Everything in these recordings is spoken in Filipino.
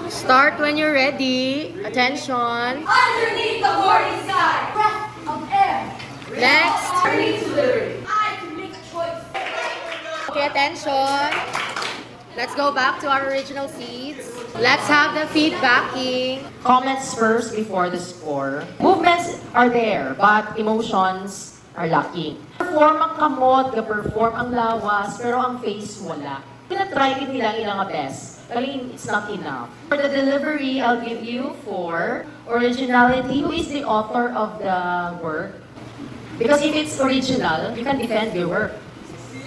Start when you're ready. Attention. Underneath the morning sky, breath of air. Next. Free to liberty. I can make a choice. Okay, attention. Let's go back to our original seats. Let's have the feedbacking. Comments first before the score. Movements are there, but emotions are lacking. Perform ang kamot, perform ang lawas, pero ang face wala. Tinatry din nila ilang best. But it's not enough. For the delivery, I'll give you 4. Originality, who is the author of the work? Because if it's original, you can defend your work.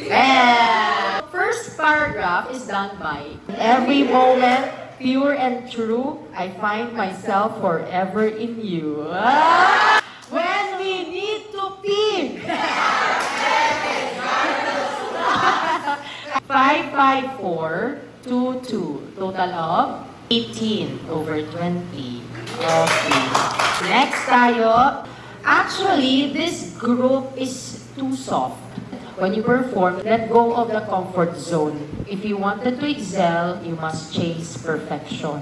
Yeah. First paragraph is done by, in every moment, pure and true, I find myself forever in you. When we need to pee. 554. 2, total of 18 over 20. Okay. Next tayo. Actually, this group is too soft. When you perform, let go of the comfort zone. If you wanted to excel, you must chase perfection.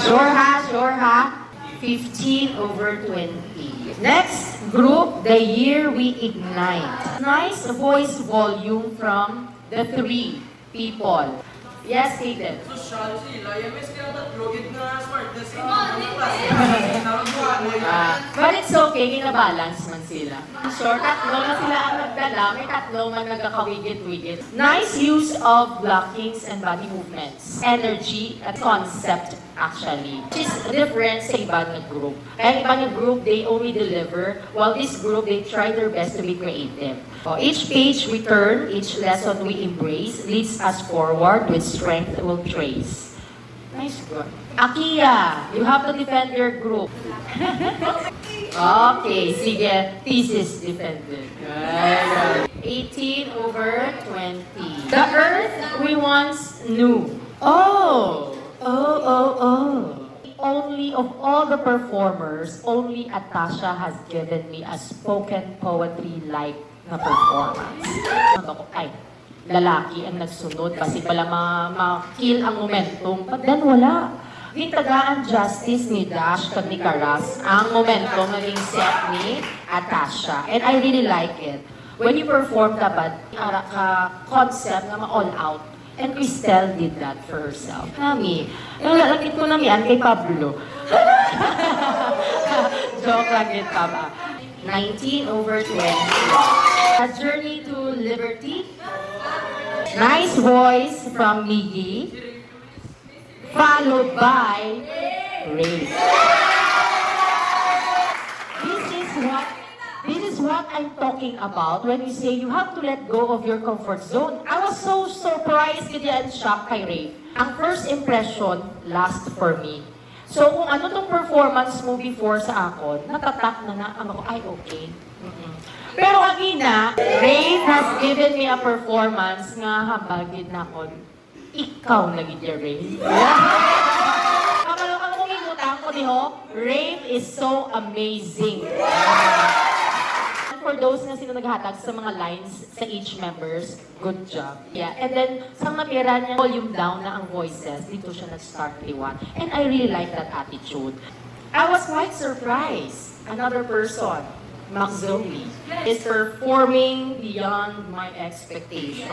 Sure ha? 15 over 20. Next group, the year we ignite. Nice voice volume from the 3 people. Yes, Kaden. But it's okay, kinabalance man sila. Sure, tatlo na sila ang nagdala, may tatlo man nagkakawigit-wigit. Nice use of blockings and body movements. Energy at concept, actually. Which is different sa iba ng group. Kaya iba ng group, they only deliver, while this group, they try their best to be creative. Each page we turn, each lesson we embrace, leads us forward with strength we'll trace. Nice girl. Akiya, you have to defend your group. Okay, sige. Thesis defended. 18 over 20. The earth we once knew. Oh. Only of all the performers, only Atasha has given me a spoken poetry-like na performance. Ay, lalaki ang nagsunod kasi pala ma-kill ang momentum. But then wala. Gintagaan justice ni Dash kag ni Karas ang momentum naging set ni Atasha. And I really like it. When you perform dapat concept na ma-all out. And Cristel did that for herself. Nami, yung lalakit ko nami kay Pablo. Joke lang yun, tama. 19 over 20. A journey to liberty. Nice voice from Miggy. Followed by Ray. This is what I'm talking about when you say you have to let go of your comfort zone. I was so surprised and shocked kay Ray. Ang first impression last for me. So kung ano tong performance mo before sa akon, natatak na ako, ay okay. Pero agina, Ray has given me a performance nga habagid na ako. Ikaw lagi niya, Ray. Kapag kung imutang ko niho, Ray is so amazing. For those na sino naghatag sa mga lines sa each members, good job. Yeah, and then sa natira niya, volume down na ang voices, dito siya nag-start liwan. And I really like that attitude. I was quite surprised. Another person, Max Zoe, is performing beyond my expectation.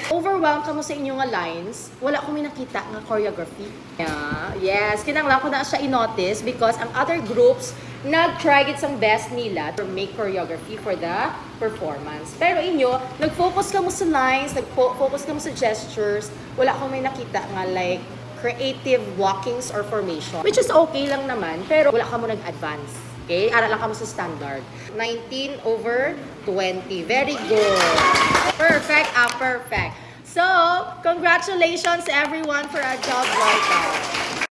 Overwhelmed ka mo sa inyong lines, wala kong nakita ng choreography. Yeah. Yes, kinanglan ko na siya i-notice because ang other groups nag-try it ang best nila to make choreography for the performance. Pero inyo, nag-focus ka mo sa lines, nag-focus ka mo sa gestures, wala akong may nakita nga like creative walkings or formation. Which is okay lang naman, pero wala ka mo nag-advance. Okay? Aral lang ka mo sa standard. 19 over 20. Very good. Perfect, perfect. So, congratulations everyone for a job well done.